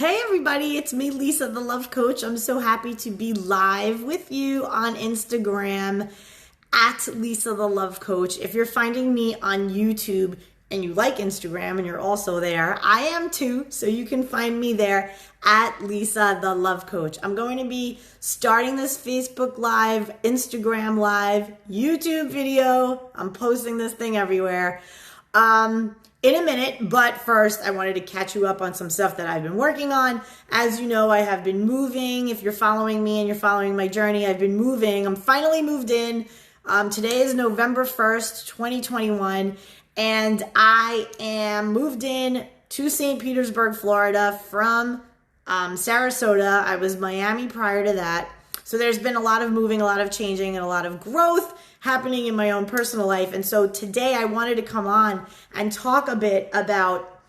Hey everybody, it's me, Lisa, the Love Coach. I'm so happy to be live with you on Instagram at Lisa, the Love Coach. If you're finding me on YouTube and you like Instagram and you're also there, I am too, so you can find me there at Lisa, the Love Coach. I'm going to be starting this Facebook Live, Instagram Live, YouTube video. I'm posting this thing everywhere. In a minute, but first I wanted to catch you up on some stuff that I've been working on. As you know, I have been moving. If you're following me and you're following my journey, I've been moving. I'm finally moved in. Today is November 1st, 2021, and I am moved in to St. Petersburg, Florida from Sarasota. I was Miami prior to that. So there's been a lot of moving, a lot of changing, and a lot of growth happening in my own personal life. And so today I wanted to come on and talk a bit about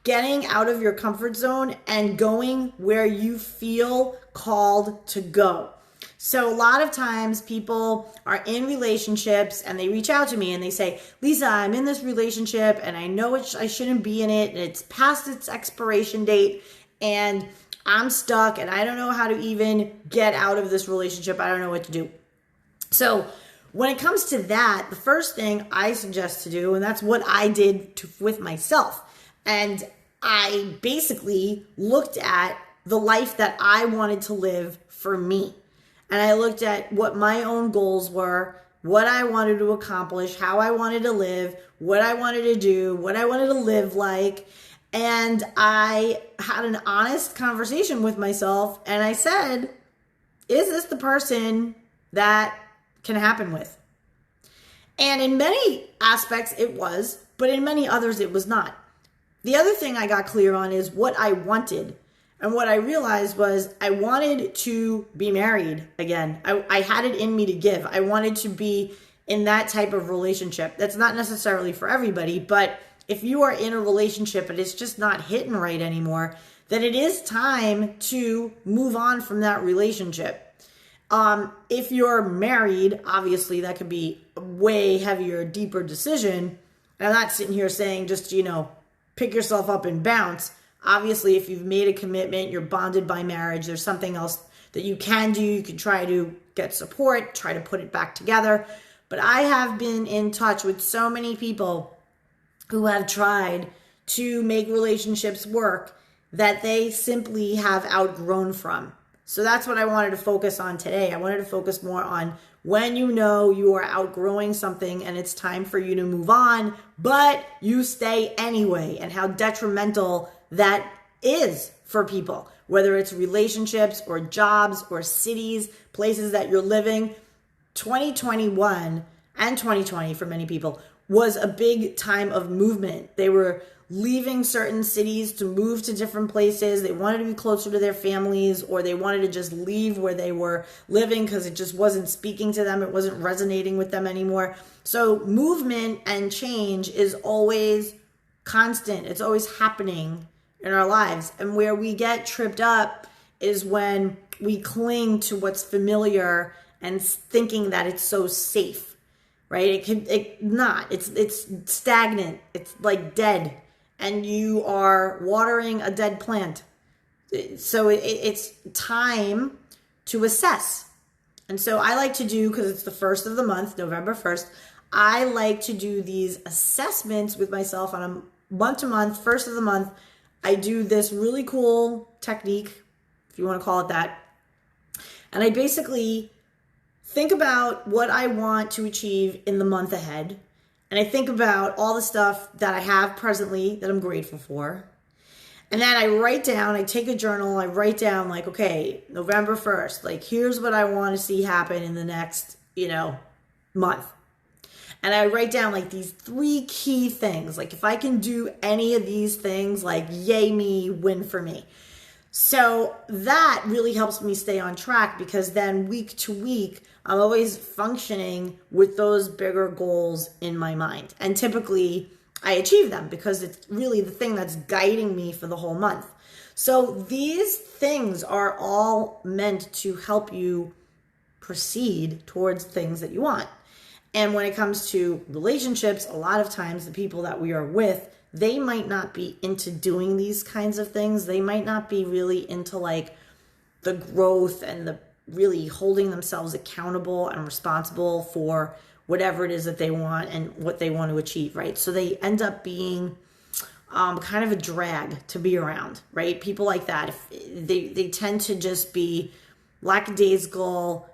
getting out of your comfort zone and going where you feel called to go. So a lot of times people are in relationships and they reach out to me and they say, Lisa, I'm in this relationship and I know I shouldn't be in it and it's past its expiration date and I'm stuck and I don't know how to even get out of this relationship. I don't know what to do. So when it comes to that, the first thing I suggest to do, and that's what I did with myself, and I basically looked at the life that I wanted to live for me. And I looked at what my own goals were, what I wanted to accomplish, how I wanted to live, what I wanted to do, what I wanted to live like. And I had an honest conversation with myself and I said, is this the person that can happen with? And in many aspects it was, but in many others it was not. The other thing I got clear on is what I wanted. And what I realized was I wanted to be married again. I had it in me to give. I wanted to be in that type of relationship. That's not necessarily for everybody, but if you are in a relationship and it's just not hitting right anymore, then it is time to move on from that relationship. If you're married, obviously that could be a way heavier, deeper decision. And I'm not sitting here saying just, pick yourself up and bounce. Obviously, if you've made a commitment, you're bonded by marriage, there's something else that you can do. You can try to get support, try to put it back together. But I have been in touch with so many people who have tried to make relationships work that they simply have outgrown from. So that's what I wanted to focus on today. I wanted to focus more on when you know you are outgrowing something and it's time for you to move on, but you stay anyway, and how detrimental that is for people, whether it's relationships or jobs or cities, places that you're living. 2021 and 2020 for many people was a big time of movement. They were leaving certain cities to move to different places. They wanted to be closer to their families, or they wanted to just leave where they were living because it just wasn't speaking to them. It wasn't resonating with them anymore. So movement and change is always constant. It's always happening in our lives. And where we get tripped up is when we cling to what's familiar and thinking that it's so safe, right? It's stagnant. It's like dead. And you are watering a dead plant. So it's time to assess. And so I like to do, because it's the first of the month, November 1st, I like to do these assessments with myself on a month to month, first of the month. I do this really cool technique, if you want to call it that. And I basically think about what I want to achieve in the month ahead. And I think about all the stuff that I have presently that I'm grateful for. And then I write down, I take a journal, I write down like, okay, November 1st, like here's what I want to see happen in the next, month. And I write down like these 3 key things. Like if I can do any of these things, like yay me, win for me. So that really helps me stay on track, because then week to week, I'm always functioning with those bigger goals in my mind. And typically I achieve them because it's really the thing that's guiding me for the whole month. So these things are all meant to help you proceed towards things that you want. And when it comes to relationships, a lot of times the people that we are with they might not be into doing these kinds of things. They might not be really into like the growth and the really holding themselves accountable and responsible for whatever it is that they want and what they want to achieve, right? So they end up being kind of a drag to be around, right? People like that, if they tend to just be lackadaisical.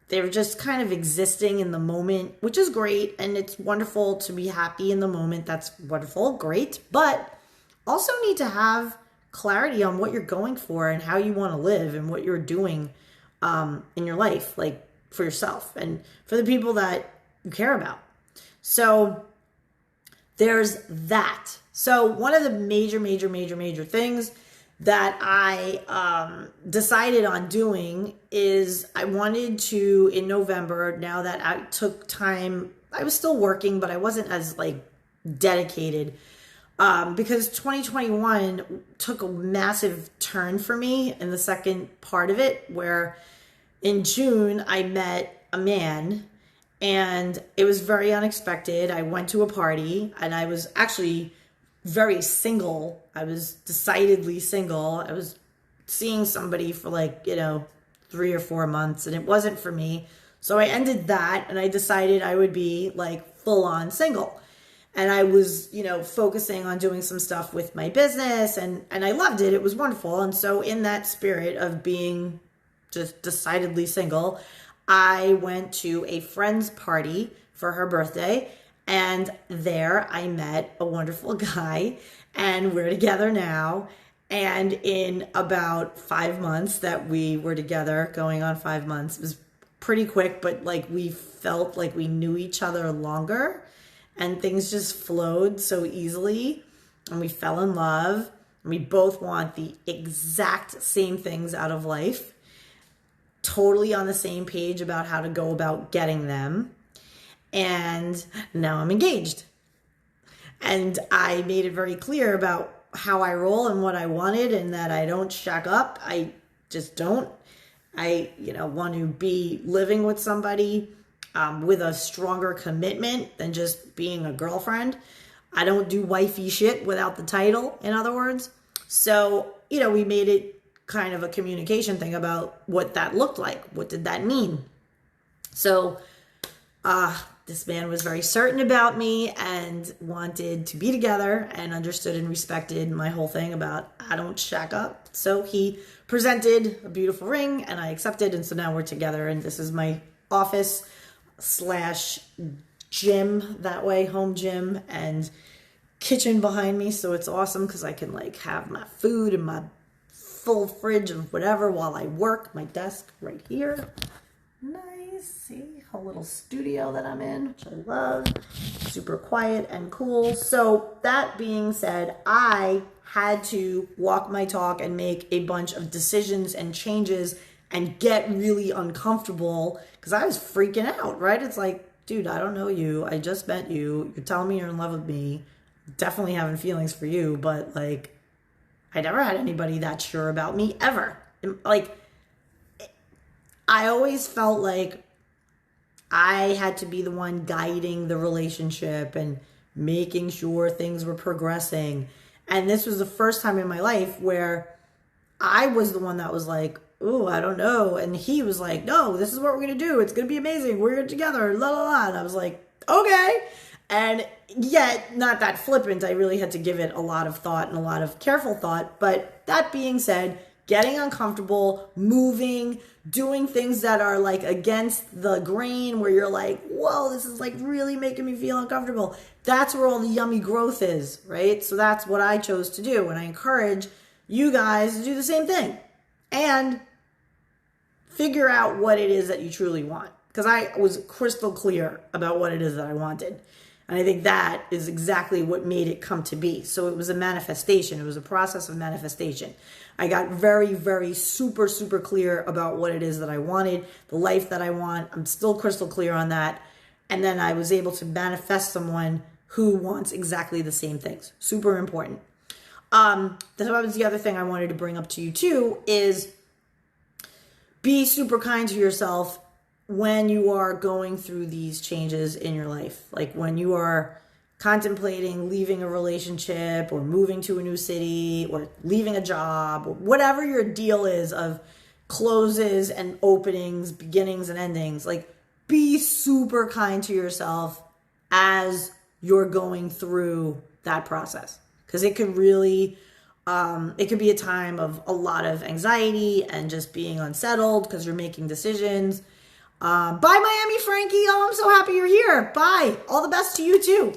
They're just kind of existing in the moment, which is great. And it's wonderful to be happy in the moment. That's wonderful, great. But also need to have clarity on what you're going for and how you want to live and what you're doing in your life, like for yourself and for the people that you care about. So there's that. So one of the major things that I decided on doing is I wanted to, in November, now that I took time, I was still working, but I wasn't as like dedicated because 2021 took a massive turn for me in the second part of it, where in June I met a man and it was very unexpected. I went to a party and I was actually very single. I was decidedly single. I was seeing somebody for like, 3 or 4 months and it wasn't for me. So I ended that and I decided I would be like full on single. And I was, focusing on doing some stuff with my business and I loved it. It was wonderful. And so in that spirit of being just decidedly single, I went to a friend's party for her birthday. And there I met a wonderful guy and we're together now. And in about 5 months that we were together, going on 5 months, it was pretty quick, but like we felt like we knew each other longer and things just flowed so easily and we fell in love. And we both want the exact same things out of life, totally on the same page about how to go about getting them. And now I'm engaged. And I made it very clear about how I roll and what I wanted and that I don't shack up. I just don't. I, want to be living with somebody with a stronger commitment than just being a girlfriend. I don't do wifey shit without the title, in other words. So, we made it kind of a communication thing about what that looked like. What did that mean? So, this man was very certain about me and wanted to be together and understood and respected my whole thing about I don't shack up. So he presented a beautiful ring and I accepted. And so now we're together and this is my office / gym that way, home gym and kitchen behind me. So it's awesome because I can like have my food and my full fridge of whatever while I work. My desk right here. Nice. See a little studio that I'm in, which I love. Super quiet and cool. So that being said, I had to walk my talk and make a bunch of decisions and changes and get really uncomfortable because I was freaking out, right? It's like, dude, I don't know you. I just met you. You're telling me you're in love with me. Definitely having feelings for you, but like, I never had anybody that sure about me ever. Like, I always felt like I had to be the one guiding the relationship and making sure things were progressing. And this was the first time in my life where I was the one that was like, oh, I don't know. And he was like, no, this is what we're going to do. It's going to be amazing. We're together, la, la, la. And I was like, okay. And yet, not that flippant. I really had to give it a lot of thought and a lot of careful thought. But that being said, getting uncomfortable, moving, doing things that are like against the grain where you're like, whoa, this is like really making me feel uncomfortable. That's where all the yummy growth is, right? So that's what I chose to do. And I encourage you guys to do the same thing and figure out what it is that you truly want. Because I was crystal clear about what it is that I wanted. And I think that is exactly what made it come to be. So it was a manifestation. It was a process of manifestation. I got very, very super, super clear about what it is that I wanted, the life that I want. I'm still crystal clear on that. And then I was able to manifest someone who wants exactly the same things. Super important. That was the other thing I wanted to bring up to you too, is be super kind to yourself when you are going through these changes in your life. Like when you are contemplating leaving a relationship or moving to a new city or leaving a job or whatever your deal is of closes and openings, beginnings and endings, like be super kind to yourself as you're going through that process. Because it could really, it could be a time of a lot of anxiety and just being unsettled because you're making decisions. Bye, Miami Frankie. Oh, I'm so happy you're here. Bye. All the best to you too.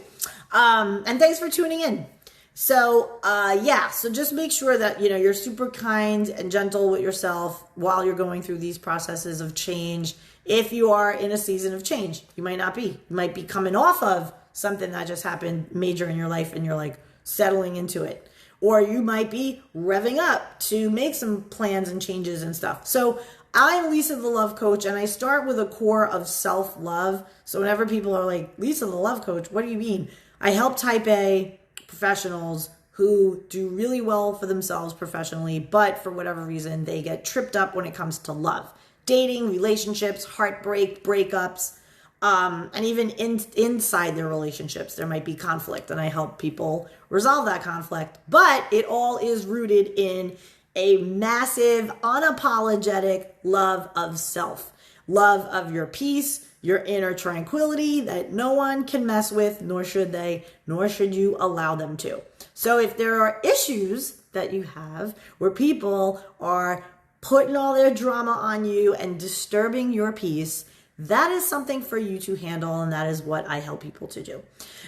And thanks for tuning in. So, so just make sure that, you're super kind and gentle with yourself while you're going through these processes of change. If you are in a season of change, you might not be. You might be coming off of something that just happened major in your life and you're like settling into it. Or you might be revving up to make some plans and changes and stuff. So I'm Lisa the Love Coach, and I start with a core of self-love. So whenever people are like, Lisa the Love Coach, what do you mean? I help type A professionals who do really well for themselves professionally, but for whatever reason, they get tripped up when it comes to love. Dating, relationships, heartbreak, breakups, and even inside their relationships, there might be conflict, and I help people resolve that conflict. But it all is rooted in a massive, unapologetic love of self, love of your peace, your inner tranquility that no one can mess with, nor should they, nor should you allow them to. So if there are issues that you have where people are putting all their drama on you and disturbing your peace, that is something for you to handle, and that is what I help people to do.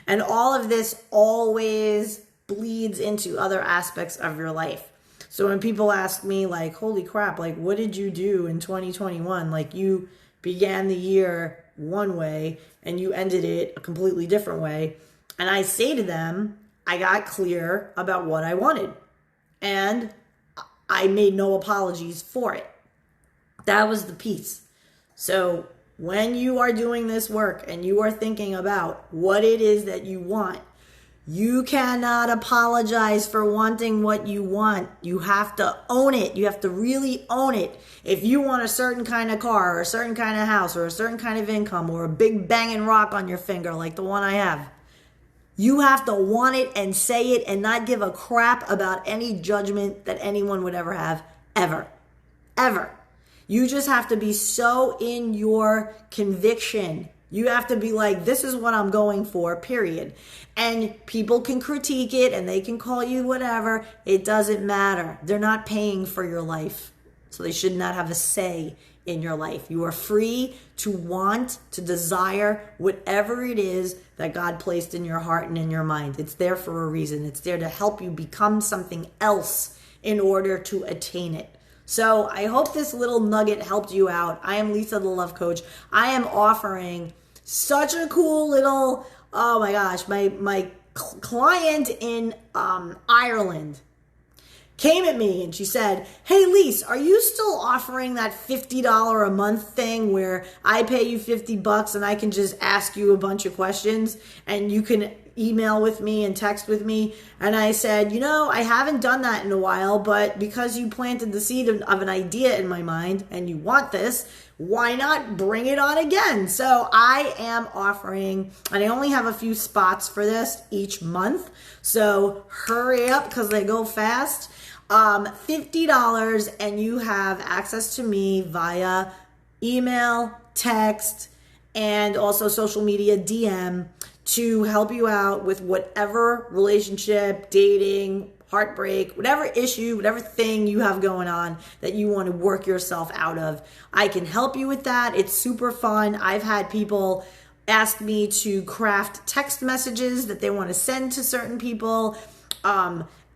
And all of this always bleeds into other aspects of your life. So when people ask me like, holy crap, like what did you do in 2021? Like you began the year one way and you ended it a completely different way. And I say to them, I got clear about what I wanted and I made no apologies for it. That was the piece. So when you are doing this work and you are thinking about what it is that you want, you cannot apologize for wanting what you want. You have to own it. You have to really own it. If you want a certain kind of car or a certain kind of house or a certain kind of income or a big banging rock on your finger like the one I have, you have to want it and say it and not give a crap about any judgment that anyone would ever have, ever, ever. You just have to be so in your conviction. You have to be like, this is what I'm going for, period. And people can critique it and they can call you whatever. It doesn't matter. They're not paying for your life. So they should not have a say in your life. You are free to want, to desire whatever it is that God placed in your heart and in your mind. It's there for a reason. It's there to help you become something else in order to attain it. So I hope this little nugget helped you out. I am Lisa the Love Coach. I am offering such a cool little, oh my gosh, my client in Ireland came at me and she said, hey Lise, are you still offering that $50 a month thing where I pay you $50 and I can just ask you a bunch of questions and you can email with me and text with me? And I said, I haven't done that in a while, but because you planted the seed of an idea in my mind and you want this, why not bring it on again? So I am offering, and I only have a few spots for this each month, so hurry up because they go fast. $50 and you have access to me via email, text, and also social media DM to help you out with whatever relationship, dating, heartbreak, whatever issue, whatever thing you have going on that you want to work yourself out of. I can help you with that. It's super fun. I've had people ask me to craft text messages that they want to send to certain people,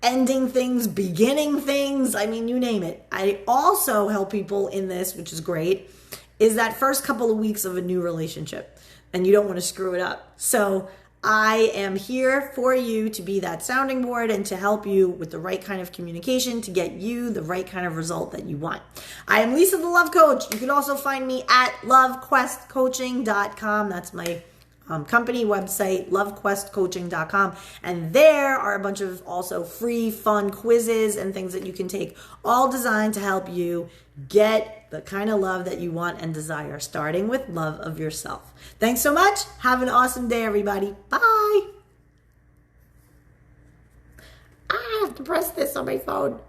ending things, beginning things. I mean, you name it. I also help people in this, which is great, is that first couple of weeks of a new relationship and you don't want to screw it up. So I am here for you to be that sounding board and to help you with the right kind of communication to get you the right kind of result that you want. I am Lisa the Love Coach. You can also find me at LoveQuestCoaching.com. That's my company website, LoveQuestCoaching.com. And there are a bunch of also free, fun quizzes and things that you can take, all designed to help you get the kind of love that you want and desire, starting with love of yourself. Thanks so much. Have an awesome day, everybody. Bye. have to press this on my phone.